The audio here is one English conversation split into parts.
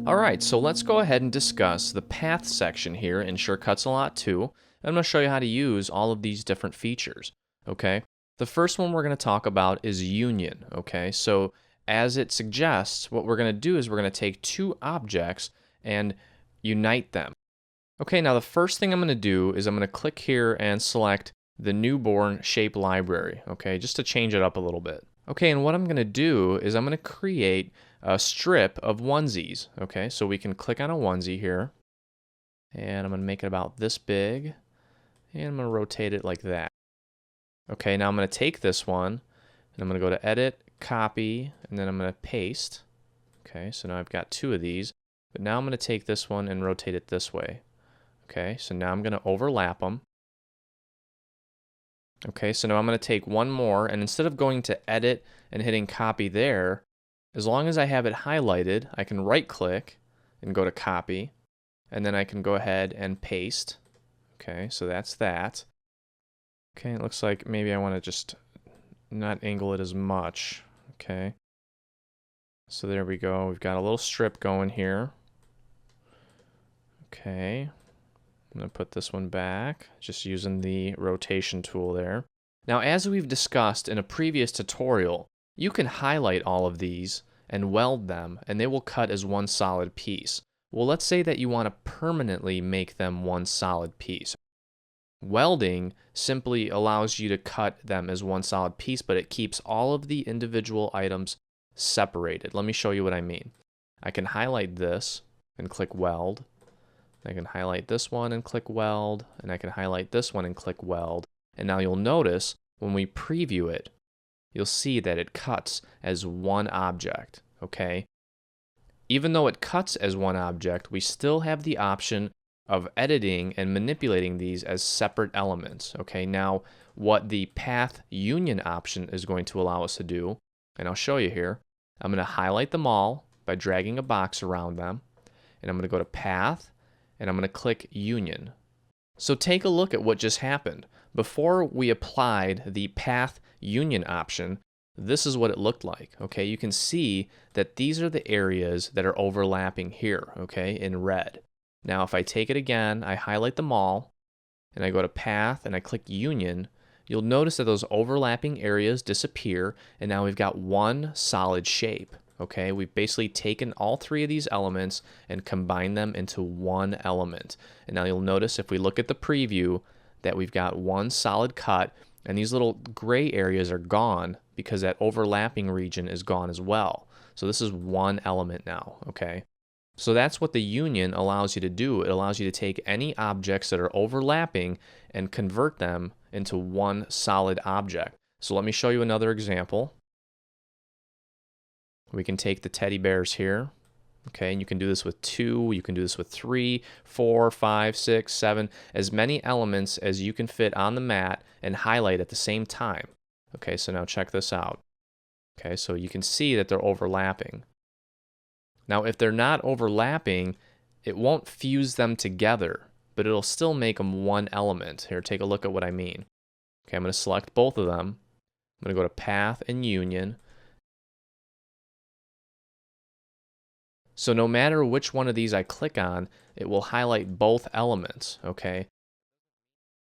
Alright, so let's go ahead and discuss the path section here in Shortcuts a Lot 2. I'm going to show you how to use all of these different features, okay? The first one we're going to talk about is union, okay? So as it suggests, what we're going to do is we're going to take two objects and unite them. Okay, now the first thing I'm going to do is I'm going to click here and select the newborn shape library, okay, just to change it up a little bit. Okay, and what I'm going to do is I'm going to create a strip of onesies, okay, so we can click on a onesie here, and I'm going to make it about this big, and I'm going to rotate it like that. Okay, now I'm going to take this one, and I'm going to go to Edit, Copy, and then I'm going to paste. Okay, so now I've got two of these, but now I'm going to take this one and rotate it this way. Okay, so now I'm going to overlap them. Okay, so now I'm going to take one more, and instead of going to Edit and hitting Copy there, as long as I have it highlighted, I can right-click and go to Copy, and then I can go ahead and paste. Okay, so that's that. Okay, it looks like maybe I want to just not angle it as much. Okay, so there we go. We've got a little strip going here. Okay. I'm going to put this one back, just using the rotation tool there. Now, as we've discussed in a previous tutorial, you can highlight all of these and weld them, and they will cut as one solid piece. Well, let's say that you want to permanently make them one solid piece. Welding simply allows you to cut them as one solid piece, but it keeps all of the individual items separated. Let me show you what I mean. I can highlight this and click Weld. I can highlight this one and click Weld, and I can highlight this one and click Weld. And now you'll notice when we preview it, you'll see that it cuts as one object, okay? Even though it cuts as one object, we still have the option of editing and manipulating these as separate elements, okay? Now, what the path union option is going to allow us to do, and I'll show you here, I'm going to highlight them all by dragging a box around them, and I'm going to go to Path, and I'm going to click Union. So take a look at what just happened. Before we applied the Path Union option, this is what it looked like, okay? You can see that these are the areas that are overlapping here, okay, in red. Now if I take it again, I highlight them all, and I go to Path, and I click Union, you'll notice that those overlapping areas disappear, and now we've got one solid shape. Okay, we've basically taken all three of these elements and combined them into one element. And now you'll notice if we look at the preview that we've got one solid cut, and these little gray areas are gone because that overlapping region is gone as well. So this is one element now, okay? So that's what the union allows you to do. It allows you to take any objects that are overlapping and convert them into one solid object. So let me show you another example. We can take the teddy bears here, okay, and you can do this with 2, you can do this with 3, 4, 5, 6, 7, as many elements as you can fit on the mat and highlight at the same time. Okay, so now check this out. Okay, so you can see that they're overlapping. Now, if they're not overlapping, it won't fuse them together, but it'll still make them one element. Here, take a look at what I mean. Okay, I'm going to select both of them. I'm going to go to Path and Union. So no matter which one of these I click on, it will highlight both elements, okay?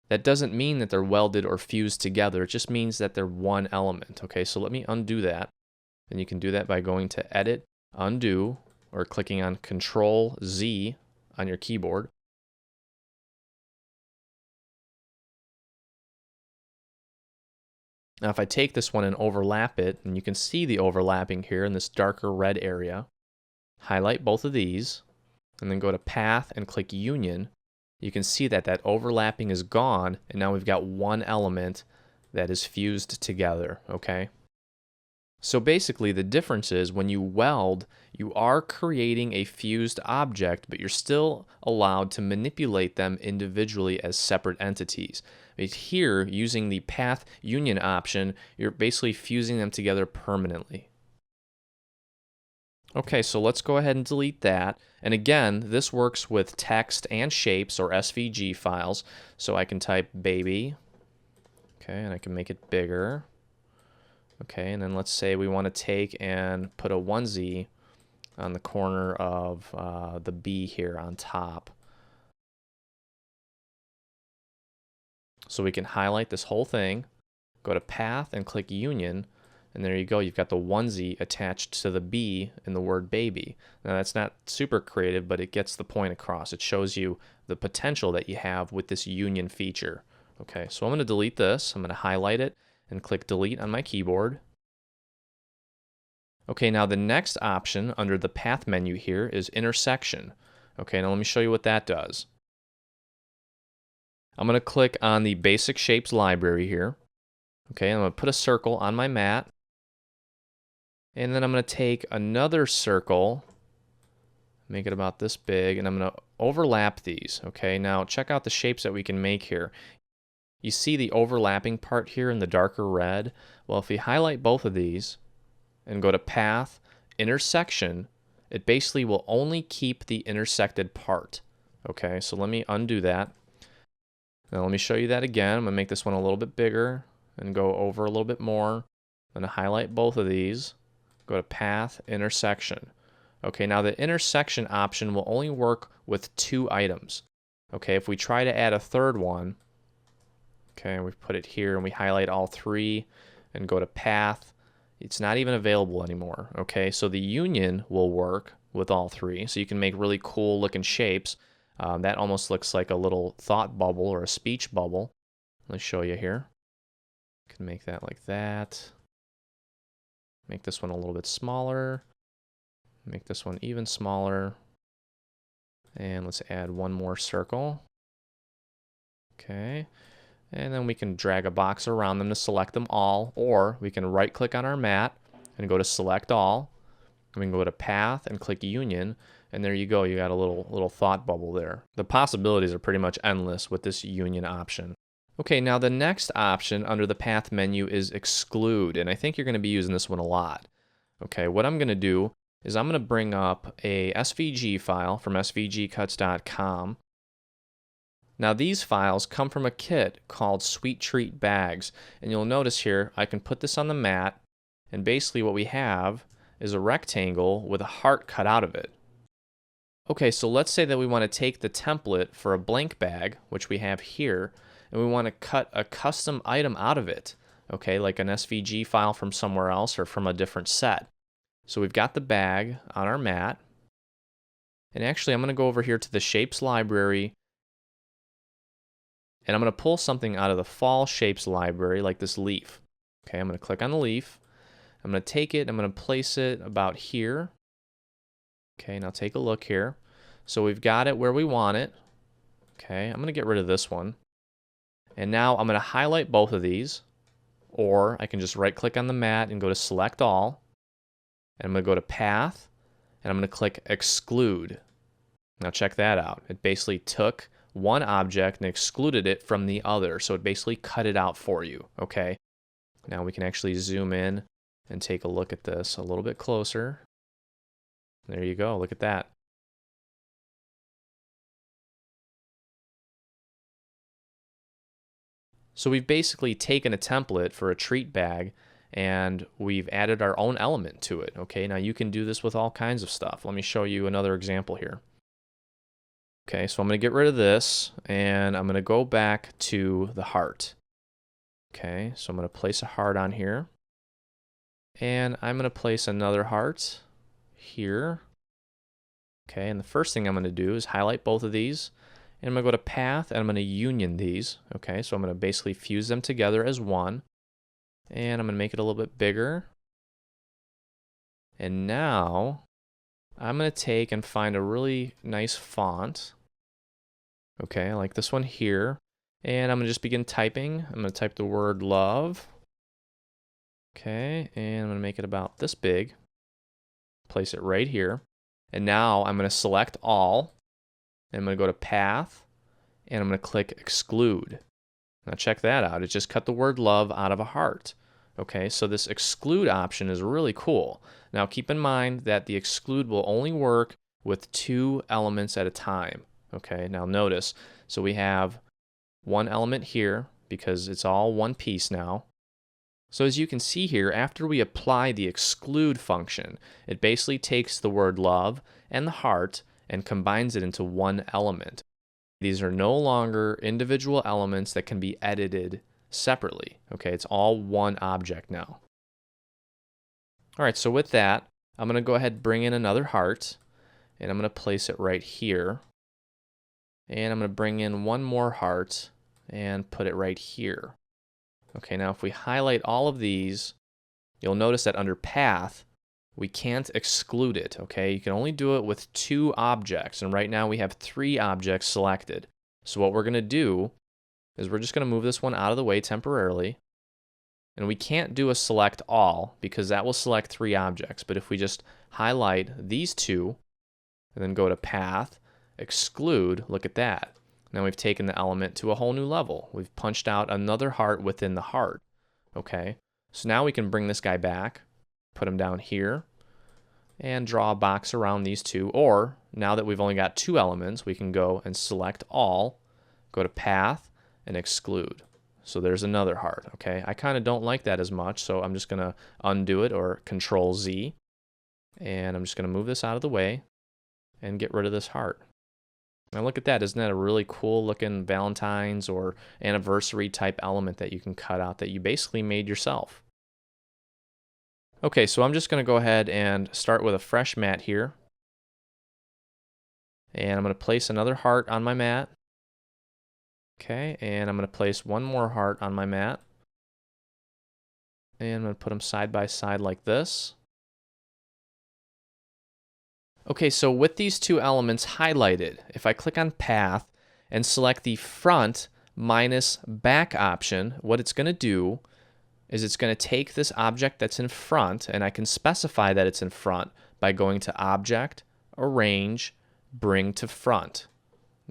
That doesn't mean that they're welded or fused together. It just means that they're one element, okay? So let me undo that. And you can do that by going to Edit, Undo, or clicking on Control-Z on your keyboard. Now if I take this one and overlap it, and you can see the overlapping here in this darker red area, highlight both of these, and then go to Path and click Union, you can see that that overlapping is gone, and now we've got one element that is fused together, okay? So basically the difference is when you weld, you are creating a fused object, but you're still allowed to manipulate them individually as separate entities. But here, using the Path Union option, you're basically fusing them together permanently. Okay, so let's go ahead and delete that. And again, this works with text and shapes or SVG files. So I can type baby, okay, and I can make it bigger. Okay, and then let's say we want to take and put a onesie on the corner of the B here on top. So we can highlight this whole thing, go to Path and click Union, and there you go. You've got the onesie attached to the B in the word baby. Now that's not super creative, but it gets the point across. It shows you the potential that you have with this union feature. Okay, so I'm going to delete this. I'm going to highlight it and click Delete on my keyboard. Okay, now the next option under the Path menu here is Intersection. Okay, now let me show you what that does. I'm going to click on the Basic Shapes library here. Okay, I'm going to put a circle on my mat. And then I'm going to take another circle, make it about this big, and I'm going to overlap these. Okay, now check out the shapes that we can make here. You see the overlapping part here in the darker red? Well, if we highlight both of these and go to Path, Intersection, it basically will only keep the intersected part. Okay, so let me undo that. Now let me show you that again. I'm going to make this one a little bit bigger and go over a little bit more. I'm going to highlight both of these, go to Path, Intersection. Okay, now the intersection option will only work with 2 items. Okay, if we try to add a third one, okay, we put it here and we highlight all 3 and go to Path, it's not even available anymore. Okay, so the union will work with all 3, so you can make really cool looking shapes. That almost looks like a little thought bubble or a speech bubble. Let me show you here. You can make that like that. Make this one a little bit smaller. Make this one even smaller. And let's add one more circle. Okay. And then we can drag a box around them to select them all, or we can right click on our mat and go to Select All. And we can go to Path and click Union, and there you go. You got a little thought bubble there. The possibilities are pretty much endless with this union option. Okay, now the next option under the Path menu is Exclude, and I think you're going to be using this one a lot. Okay, what I'm going to do is I'm going to bring up a SVG file from svgcuts.com. Now these files come from a kit called Sweet Treat Bags, and you'll notice here I can put this on the mat, and basically what we have is a rectangle with a heart cut out of it. Okay, so let's say that we want to take the template for a blank bag, which we have here, and we want to cut a custom item out of it, okay, like an SVG file from somewhere else or from a different set. So we've got the bag on our mat, and actually I'm going to go over here to the Shapes library, and I'm going to pull something out of the Fall Shapes library, like this leaf. Okay, I'm going to click on the leaf, I'm going to take it, I'm going to place it about here. Okay, now take a look here. So we've got it where we want it. Okay, I'm going to get rid of this one. And now I'm going to highlight both of these, or I can just right click on the mat and go to Select All. And I'm going to go to Path, and I'm going to click Exclude. Now check that out. It basically took one object and excluded it from the other. So it basically cut it out for you. Okay, now we can actually zoom in and take a look at this a little bit closer. There you go, look at that. So we've basically taken a template for a treat bag and we've added our own element to it. Okay, now you can do this with all kinds of stuff. Let me show you another example here. Okay, so I'm going to get rid of this and I'm going to go back to the heart. Okay, so I'm going to place a heart on here. And I'm going to place another heart here. Okay, and the first thing I'm going to do is highlight both of these. And I'm going to go to Path and I'm going to union these. Okay, so I'm going to basically fuse them together as one. And I'm going to make it a little bit bigger. And now I'm going to take and find a really nice font. Okay, I like this one here. And I'm going to just begin typing. I'm going to type the word love. Okay, and I'm going to make it about this big. Place it right here. And now I'm going to select all. And I'm going to go to Path. And I'm going to click Exclude. Now check that out. It just cut the word love out of a heart. Okay, so this Exclude option is really cool. Now keep in mind that the Exclude will only work with 2 elements at a time. Okay, now notice, so we have one element here because it's all one piece now. So as you can see here, after we apply the exclude function, it basically takes the word love and the heart and combines it into one element. These are no longer individual elements that can be edited separately. Okay, it's all one object now. All right, so with that, I'm going to go ahead and bring in another heart, and I'm going to place it right here. And I'm going to bring in one more heart and put it right here. Okay, now if we highlight all of these, you'll notice that under path, we can't exclude it, okay? You can only do it with 2 objects, and right now we have 3 objects selected. So what we're going to do is we're just going to move this one out of the way temporarily, and we can't do a select all because that will select 3 objects, but if we just highlight these 2 and then go to path, exclude, look at that. Now we've taken the element to a whole new level. We've punched out another heart within the heart, okay? So now we can bring this guy back, put him down here, and draw a box around these 2. Or, now that we've only got 2 elements, we can go and select all, go to path, and exclude. So there's another heart, okay? I kind of don't like that as much, so I'm just going to undo it, or Control Z. And I'm just going to move this out of the way and get rid of this heart. Now look at that. Isn't that a really cool looking Valentine's or anniversary type element that you can cut out that you basically made yourself? Okay, so I'm just going to go ahead and start with a fresh mat here. And I'm going to place another heart on my mat. Okay, and I'm going to place one more heart on my mat. And I'm going to put them side by side like this. Okay, so with these 2 elements highlighted, if I click on path and select the front minus back option, what it's going to do is it's going to take this object that's in front, and I can specify that it's in front by going to Object, Arrange, Bring to Front.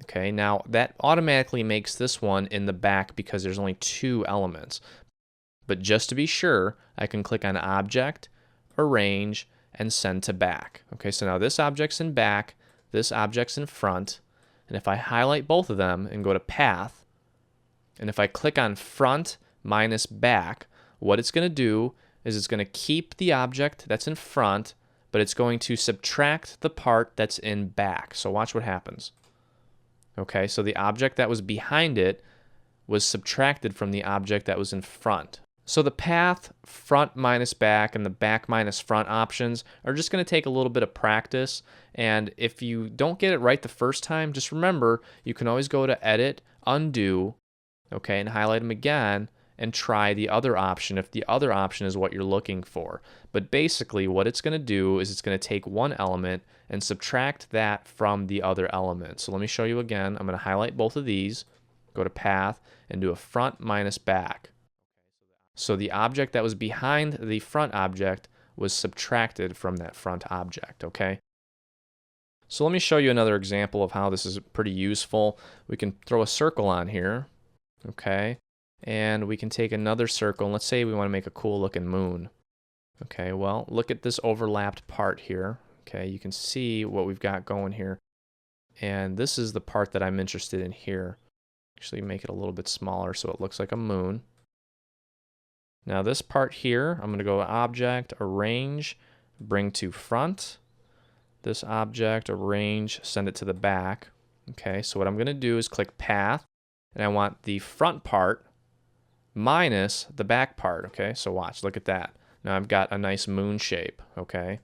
Okay, now that automatically makes this one in the back because there's only 2 elements. But just to be sure, I can click on Object, Arrange, and Send to Back. Okay, so now this object's in back, this object's in front, and if I highlight both of them and go to Path, and if I click on Front minus Back, what it's going to do is it's going to keep the object that's in front, but it's going to subtract the part that's in back. So watch what happens. Okay, so the object that was behind it was subtracted from the object that was in front. So the path, front minus back, and the back minus front options are just going to take a little bit of practice. And if you don't get it right the first time, just remember, you can always go to Edit, Undo, okay, and highlight them again, and try the other option if the other option is what you're looking for. But basically what it's going to do is it's going to take one element and subtract that from the other element. So let me show you again. I'm going to highlight both of these, go to Path, and do a front minus back. So the object that was behind the front object was subtracted from that front object, okay? So let me show you another example of how this is pretty useful. We can throw a circle on here, okay? And we can take another circle, and let's say we want to make a cool looking moon. Okay, well, look at this overlapped part here. Okay, you can see what we've got going here. And this is the part that I'm interested in here. Actually make it a little bit smaller so it looks like a moon. Now this part here, I'm going to go to Object, Arrange, Bring to Front. This object, Arrange, send it to the back. Okay, so what I'm going to do is click Path, and I want the front part minus the back part. Okay, so watch, look at that. Now I've got a nice moon shape, okay?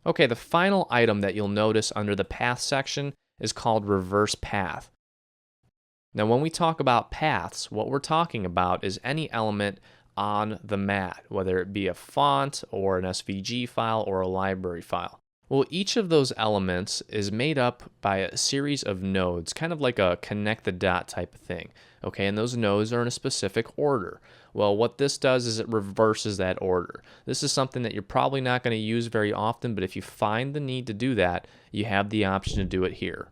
Okay, the final item that you'll notice under the Path section is called Reverse Path. Now when we talk about paths, what we're talking about is any element on the mat, whether it be a font or an SVG file or a library file. Well, each of those elements is made up by a series of nodes, kind of like a connect the dot type of thing. Okay, and those nodes are in a specific order. Well, what this does is it reverses that order. This is something that you're probably not going to use very often, but if you find the need to do that, you have the option to do it here.